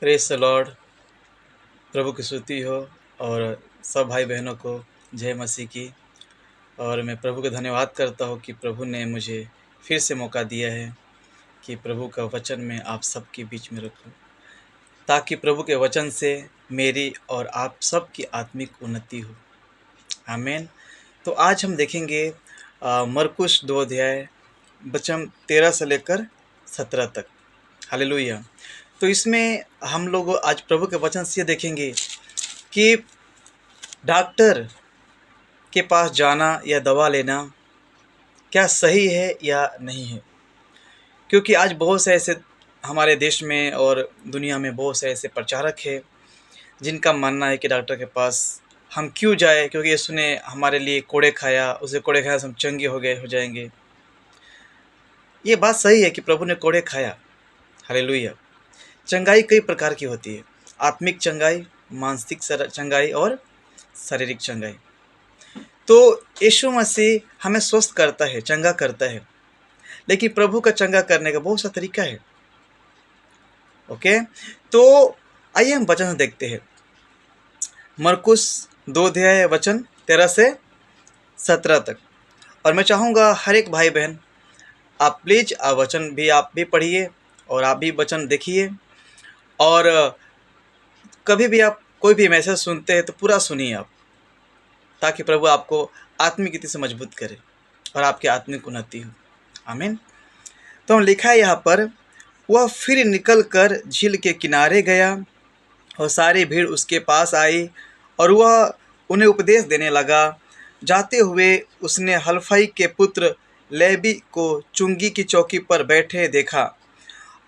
Praise the Lord. प्रभु की स्तुति हो और सब भाई बहनों को जय मसीह की। और मैं प्रभु का धन्यवाद करता हूँ कि प्रभु ने मुझे फिर से मौका दिया है कि प्रभु का वचन मैं आप सबके बीच में रखूँ, ताकि प्रभु के वचन से मेरी और आप सबकी आत्मिक उन्नति हो। आमीन। तो आज हम देखेंगे मरकुस 2 अध्याय वचन 13 से लेकर 17 तक। हालेलुया। तो इसमें हम लोग आज प्रभु के वचन से देखेंगे कि डॉक्टर के पास जाना या दवा लेना क्या सही है या नहीं है। क्योंकि आज बहुत से ऐसे हमारे देश में और दुनिया में बहुत से ऐसे प्रचारक हैं जिनका मानना है कि डॉक्टर के पास हम क्यों जाए, क्योंकि यीशु ने हमारे लिए कोड़े खाया, उसे कोड़े खाया से हम चंगे हो जाएंगे। ये बात सही है कि प्रभु ने कोड़े खाया। हालेलुया। चंगाई कई प्रकार की होती है, आत्मिक चंगाई, मानसिक चंगाई और शारीरिक चंगाई। तो यीशु मसीह हमें स्वस्थ करता है, चंगा करता है, लेकिन प्रभु का चंगा करने का बहुत सा तरीका है। ओके, तो आइए हम वचन देखते हैं। मरकुस 2 अध्याय वचन 13 से 17 तक। और मैं चाहूँगा हर एक भाई बहन आप प्लीज वचन भी आप भी पढ़िए और आप भी वचन देखिए। और कभी भी आप कोई भी मैसेज सुनते हैं तो पूरा सुनिए आप, ताकि प्रभु आपको आत्मिक रीति से मजबूत करे और आपकी आत्मिक उन्नति हो। आमीन। तो हम लिखा है यहाँ पर, वह फिर निकलकर झील के किनारे गया और सारी भीड़ उसके पास आई और वह उन्हें उपदेश देने लगा। जाते हुए उसने हलफई के पुत्र लेवी को चुंगी की चौकी पर बैठे देखा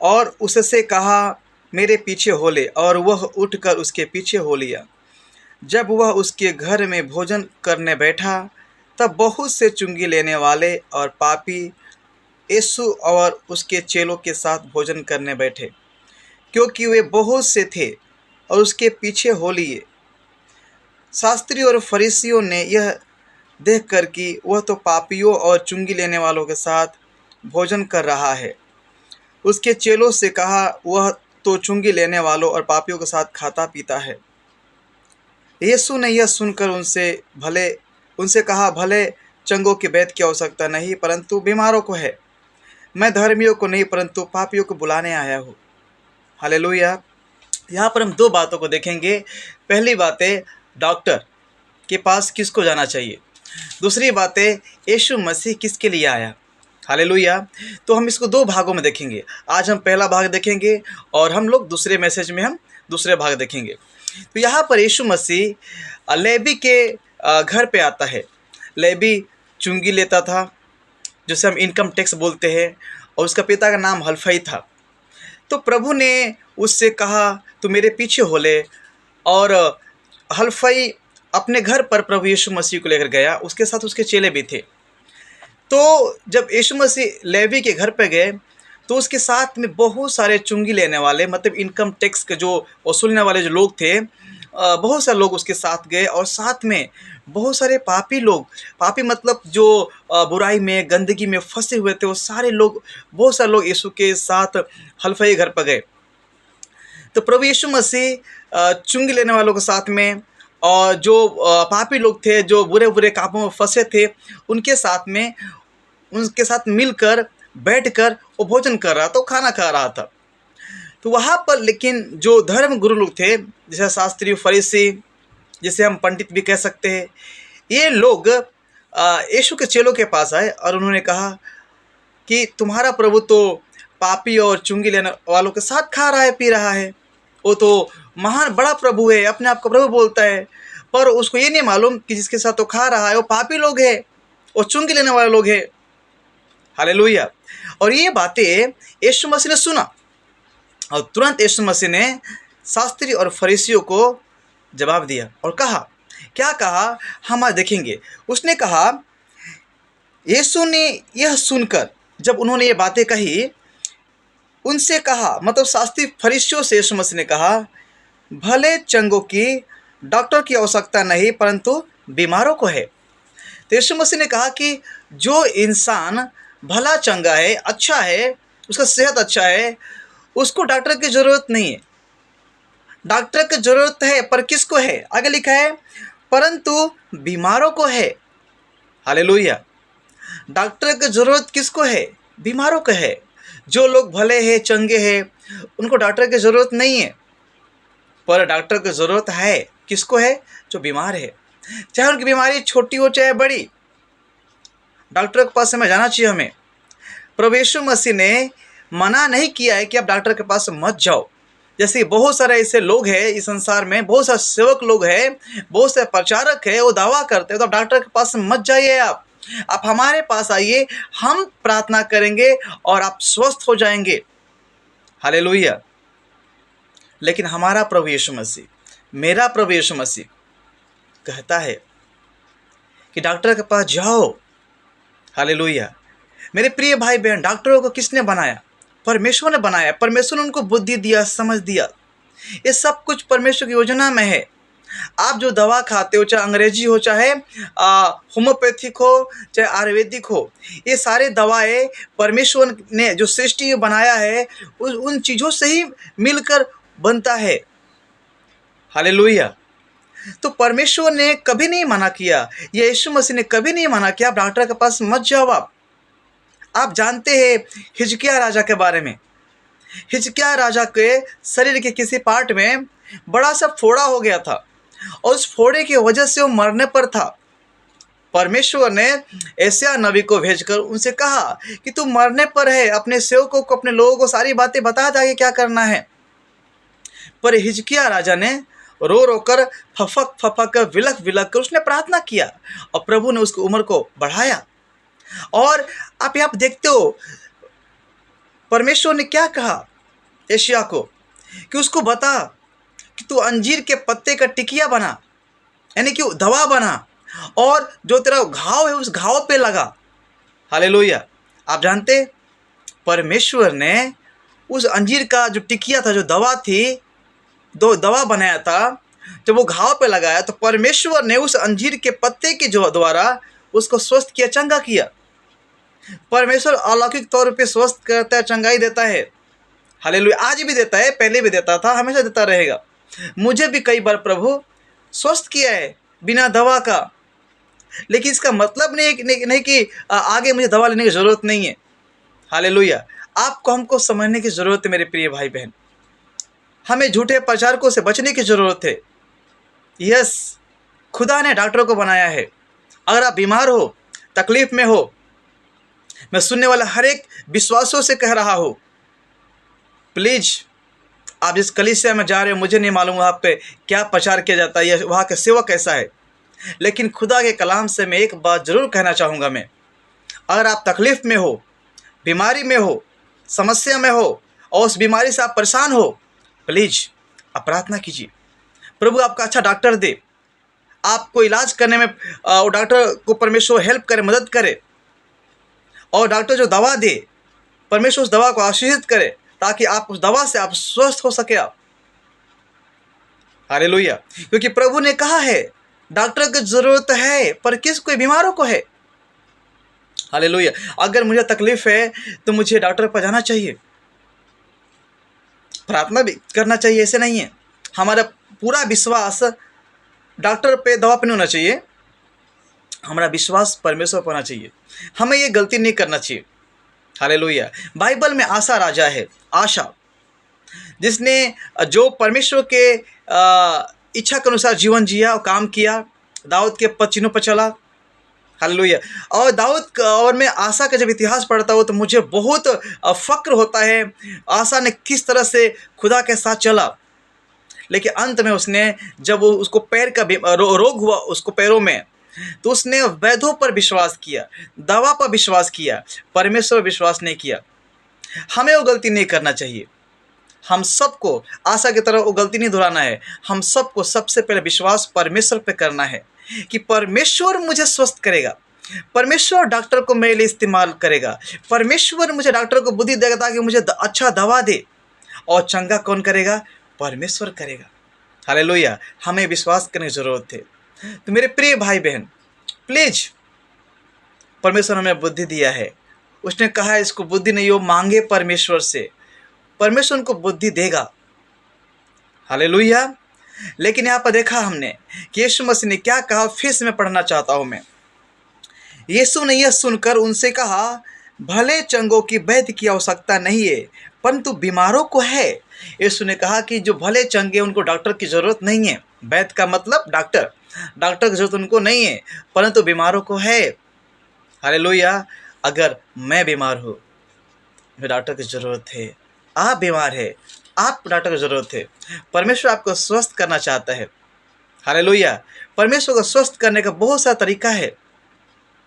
और उससे कहा, मेरे पीछे हो ले। और वह उठकर उसके पीछे हो लिया। जब वह उसके घर में भोजन करने बैठा, तब बहुत से चुंगी लेने वाले और पापी यीशु और उसके चेलों के साथ भोजन करने बैठे, क्योंकि वे बहुत से थे, और उसके पीछे हो लिए। शास्त्री और फरीसियों ने यह देखकर कि वह तो पापियों और चुंगी लेने वालों के साथ भोजन कर रहा है, उसके चेलों से कहा, वह तो चुंगी लेने वालों और पापियों के साथ खाता पीता है। यीशु ने यह सुनकर उनसे कहा, भले चंगों के वैद्य की आवश्यकता नहीं, परंतु बीमारों को है। मैं धर्मियों को नहीं परंतु पापियों को बुलाने आया हूँ। हालेलुया। यहाँ पर हम दो बातों को देखेंगे। पहली बात है, डॉक्टर के पास किसको जाना चाहिए। दूसरी बात है, यीशु मसीह किसके लिए आया। हालेलुया। तो हम इसको दो भागों में देखेंगे। आज हम पहला भाग देखेंगे और हम लोग दूसरे मैसेज में हम दूसरे भाग देखेंगे। तो यहाँ पर यीशु मसीह लेवी के घर पे आता है। लेवी चुंगी लेता था, जिसे हम इनकम टैक्स बोलते हैं, और उसका पिता का नाम हलफई था। तो प्रभु ने उससे कहा, तू मेरे पीछे हो ले। और हलफई अपने घर पर प्रभु यीशु मसीह को लेकर गया, उसके साथ उसके चेले भी थे। तो जब यीशु मसीह लेवी के घर पर गए तो उसके साथ में बहुत सारे चुंगी लेने वाले, मतलब इनकम टैक्स के जो वसूलने वाले जो लोग थे, बहुत सारे लोग उसके साथ गए। और साथ में बहुत सारे पापी लोग, पापी मतलब जो बुराई में, गंदगी में फंसे हुए थे, वो सारे लोग, बहुत सारे लोग यीशु के साथ हलफई घर पर गए। तो प्रभु यीशु मसीह चुंगी लेने वालों के साथ में, और जो पापी लोग थे, जो बुरे बुरे कामों में फंसे थे, उनके साथ मिलकर बैठकर वो भोजन कर रहा था, वो खाना खा रहा था। तो वहाँ पर लेकिन जो धर्म गुरु लोग थे, जैसे शास्त्री, फरीसी, जिसे हम पंडित भी कह सकते हैं, ये लोग यीशु के चेलों के पास आए और उन्होंने कहा कि तुम्हारा प्रभु तो पापी और चुंगी लेने वालों के साथ खा रहा है, पी रहा है। वो तो महान बड़ा प्रभु है, अपने आप को प्रभु बोलता है, पर उसको ये नहीं मालूम कि जिसके साथ वो खा रहा है वो पापी लोग हैं, वो चुंगी लेने वाले लोग हैं। हालेलुया। और ये बातें यीशु मसीह ने सुना, और तुरंत यीशु मसीह ने शास्त्री और फरीसियों को जवाब दिया और कहा, क्या कहा हम आज देखेंगे। उसने कहा, यीशु ने यह सुनकर, जब उन्होंने ये बातें कही, उनसे कहा, मतलब शास्त्री फरीसियों से यीशु मसीह ने कहा, भले चंगों की डॉक्टर की आवश्यकता नहीं परंतु बीमारों को है। तो यीशु मसीह ने कहा कि जो इंसान भला चंगा है, अच्छा है, उसका सेहत अच्छा है, उसको डॉक्टर की ज़रूरत नहीं है। डॉक्टर की जरूरत है पर किसको है? आगे लिखा है परंतु बीमारों को है। हालेलुया। डॉक्टर की जरूरत किसको है? बीमारों को है। जो लोग भले हैं, चंगे हैं, उनको डॉक्टर की जरूरत नहीं है। पर डॉक्टर की जरूरत है किसको है? जो बीमार है, चाहे उनकी बीमारी छोटी हो चाहे बड़ी, डॉक्टर के पास हमें जाना चाहिए। हमें प्रभु यीशु मसीह ने मना नहीं किया है कि आप डॉक्टर के पास मत जाओ। जैसे बहुत सारे ऐसे लोग हैं इस संसार में, बहुत सारे सेवक लोग हैं, बहुत से प्रचारक हैं, वो दावा करते हैं तो आप डॉक्टर के पास मत जाइए। आप हमारे पास आइए, हम प्रार्थना करेंगे और आप स्वस्थ हो जाएंगे। हालेलुया। लेकिन हमारा प्रभु यीशु मसीह, मेरा प्रभु यीशु मसीह कहता है कि डॉक्टर के पास जाओ। हालेलुया। मेरे प्रिय भाई बहन, डॉक्टरों को किसने बनाया? परमेश्वर ने बनाया। परमेश्वर ने उनको बुद्धि दिया, समझ दिया। ये सब कुछ परमेश्वर की योजना में है। आप जो दवा खाते हो, चाहे अंग्रेजी हो, चाहे होम्योपैथिक हो, चाहे आयुर्वेदिक हो, ये सारे दवाएं परमेश्वर ने जो सृष्टि बनाया है उन चीज़ों से ही मिलकर बनता है। हालेलुया। तो परमेश्वर ने कभी नहीं मना किया, यीशु मसीह ने कभी नहीं मना किया आप डॉक्टर के पास मत जाओ। आप जानते हैं हिजकिय्याह राजा के बारे में। हिजकिय्याह राजा के शरीर के किसी पार्ट में बड़ा सा फोड़ा हो गया था और उस फोड़े की वजह से वो मरने पर था। परमेश्वर ने यशायाह नबी को भेजकर उनसे कहा कि तू मरने पर है, अपने सेवकों को, अपने लोगों को सारी बातें बता दे आगे क्या करना है। पर हिजकिय्याह राजा ने रो रो कर, फफक फफक कर, विलख विलख कर उसने प्रार्थना किया और प्रभु ने उसकी उम्र को बढ़ाया। और आप यहाँ देखते हो परमेश्वर ने क्या कहा यशायाह को कि उसको बता कि तू अंजीर के पत्ते का टिकिया बना, यानी कि दवा बना, और जो तेरा घाव है उस घाव पे लगा। हालेलुया। आप जानते परमेश्वर ने उस अंजीर का जो टिकिया था, जो दवा थी, दो दवा बनाया था, जब वो घाव पे लगाया तो परमेश्वर ने उस अंजीर के पत्ते के जो द्वारा उसको स्वस्थ किया, चंगा किया। परमेश्वर अलौकिक तौर पे स्वस्थ करता है, चंगाई देता है। हालेलुया। आज भी देता है, पहले भी देता था, हमेशा देता रहेगा। मुझे भी कई बार प्रभु स्वस्थ किया है बिना दवा का। लेकिन इसका मतलब नहीं कि आगे मुझे दवा लेने की ज़रूरत नहीं है। हालेलुया। आपको हमको समझने की ज़रूरत है मेरे प्रिय भाई बहन। हमें झूठे प्रचारकों से बचने की ज़रूरत है। यस, खुदा ने डॉक्टरों को बनाया है। अगर आप बीमार हो, तकलीफ में हो, मैं सुनने वाला हर एक विश्वासों से कह रहा हूँ, प्लीज़ आप जिस कलीसिया में जा रहे हो, मुझे नहीं मालूम वहाँ पे क्या प्रचार किया जाता है या वहाँ का सेवा कैसा है, लेकिन खुदा के कलाम से मैं एक बात ज़रूर कहना चाहूँगा। मैं, अगर आप तकलीफ़ में हो, बीमारी में हो, समस्या में हो और उस बीमारी से आप परेशान हो, प्लीज़ आप प्रार्थना कीजिए, प्रभु आपका अच्छा डॉक्टर दे, आपको इलाज करने में वो डॉक्टर को परमेश्वर हेल्प करे, मदद करे, और डॉक्टर जो दवा दे, परमेश्वर उस दवा को आशीषित करे ताकि आप उस दवा से आप स्वस्थ हो सके। आप, हालेलुया। क्योंकि प्रभु ने कहा है डॉक्टर की ज़रूरत है पर किस कोई बीमारों को है। हालेलुया। अगर मुझे तकलीफ़ है तो मुझे डॉक्टर पर जाना चाहिए, प्रार्थना भी करना चाहिए, ऐसे नहीं है। हमारा पूरा विश्वास डॉक्टर पे, दवा पे नहीं होना चाहिए, हमारा विश्वास परमेश्वर पर होना चाहिए। हमें ये गलती नहीं करना चाहिए। हालेलुया। बाइबल में आशा राजा है, आशा, जिसने जो परमेश्वर के इच्छा के अनुसार जीवन जिया और काम किया, दाऊद के पद चिन्हों पर चला। हालेलुया। और दाऊद और मैं आशा का जब इतिहास पढ़ता हूँ तो मुझे बहुत फ़क्र होता है आशा ने किस तरह से खुदा के साथ चला। लेकिन अंत में उसने, जब वो उसको पैर का रोग हुआ उसको पैरों में, तो उसने वैद्यों पर विश्वास किया, दवा पर विश्वास किया, परमेश्वर पर विश्वास नहीं किया। हमें वो गलती नहीं करना चाहिए। हम सबको आशा की तरह वो गलती नहीं दोहराना है। हम सबको सबसे पहले विश्वास परमेश्वर पे करना है कि परमेश्वर मुझे स्वस्थ करेगा, परमेश्वर डॉक्टर को मेरे लिए इस्तेमाल करेगा, परमेश्वर मुझे डॉक्टर को बुद्धि देगा ताकि मुझे अच्छा दवा दे, और चंगा कौन करेगा? परमेश्वर करेगा। हालेलुया। हमें विश्वास करने की ज़रूरत है। तो मेरे प्रिय भाई बहन, प्लीज़, परमेश्वर हमें बुद्धि दिया है, उसने कहा है इसको बुद्धि नहीं हो, मांगे परमेश्वर से, परमेश्वर उनको बुद्धि देगा। हालेलुया। लेकिन यहाँ पर देखा हमने कि यीशु मसीह ने क्या कहा, फिर से मैं पढ़ना चाहता हूँ मैं। यीशु ने यह सुनकर उनसे कहा, भले चंगों की वैद्य की आवश्यकता नहीं है, परंतु बीमारों को है। यीशु ने कहा कि जो भले चंगे उनको डॉक्टर की जरूरत नहीं है। वैद्य का मतलब डॉक्टर, डॉक्टर की जरूरत उनको नहीं है, परंतु बीमारों को है। हालेलुया। अगर मैं बीमार हूँ, मुझे डॉक्टर की ज़रूरत है। आप बीमार है, आपको डॉक्टर की ज़रूरत है। परमेश्वर आपको स्वस्थ करना चाहता है। हालेलुया। परमेश्वर को स्वस्थ करने का बहुत सारा तरीका है।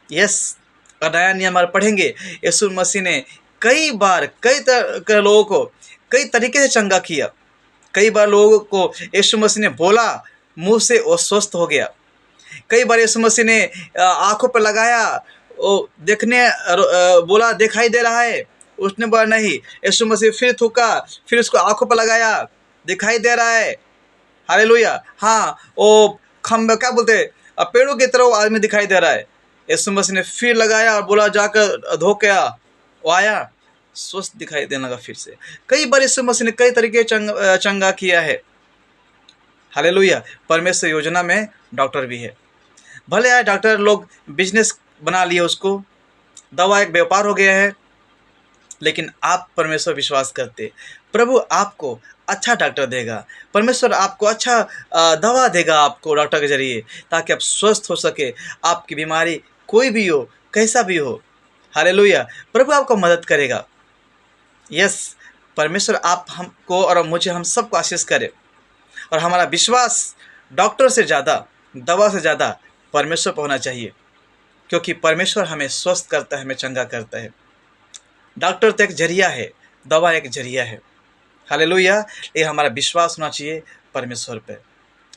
यस, और नया नियम हमारे पढ़ेंगे, यीशु मसीह ने कई बार कई तरह लोगों को कई तरीके से चंगा किया। कई बार लोगों को यीशु मसीह ने बोला, मुंह से वो स्वस्थ हो गया। कई बार यीशु मसीह ने आंखों पर लगाया, वो देखने बोला दिखाई दे रहा है, उसने बोला नहीं। यीशु मसीह फिर थूका, फिर उसको आंखों पर लगाया, दिखाई दे रहा है। हालेलुया। हाँ, वो खम्बे क्या बोलते हैं, पेड़ों की तरह वो आदमी दिखाई दे रहा है। यीशु मसीह ने फिर लगाया और बोला जाकर धो के आ। वो आया, स्वस्थ दिखाई देने लगा फिर से। कई बार यीशु मसीह ने कई तरीके चंगा किया है। हालेलुया। परमेश्वर योजना में डॉक्टर भी है। भले यार डॉक्टर लोग बिजनेस बना लिए, उसको दवा एक व्यापार हो गया है, लेकिन आप परमेश्वर विश्वास करते, प्रभु आपको अच्छा डॉक्टर देगा। परमेश्वर आपको अच्छा दवा देगा आपको डॉक्टर के जरिए, ताकि आप स्वस्थ हो सके। आपकी बीमारी कोई भी हो, कैसा भी हो, हालेलुया, प्रभु आपको मदद करेगा। यस, परमेश्वर आप हमको और मुझे, हम सबको आशीष करे। और हमारा विश्वास डॉक्टर से ज़्यादा, दवा से ज़्यादा परमेश्वर पर होना चाहिए, क्योंकि परमेश्वर हमें स्वस्थ करता है, हमें चंगा करता है। डॉक्टर तो एक जरिया है, दवा एक जरिया है। हालेलुया। ये हमारा विश्वास होना चाहिए परमेश्वर पे।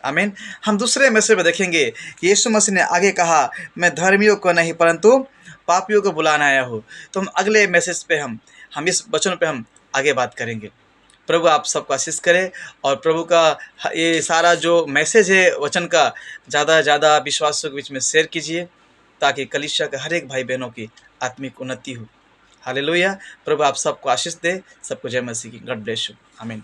आमीन। हम दूसरे मैसेज में देखेंगे कि यीशु मसीह ने आगे कहा, मैं धर्मियों को नहीं परंतु पापियों को बुलाने आया हूँ। तो हम अगले मैसेज पे हम इस वचन पे हम आगे बात करेंगे। प्रभु आप सबको आशीष करे, और प्रभु का ये सारा जो मैसेज है वचन का, ज़्यादा से ज़्यादा विश्वासियों के बीच में शेयर कीजिए, ताकि कलीसिया के हर एक भाई बहनों की आत्मिक उन्नति हो। हालेलुया। प्रभु आप सबको आशीष दे। सबको जय मसीह की। God bless you. आमीन।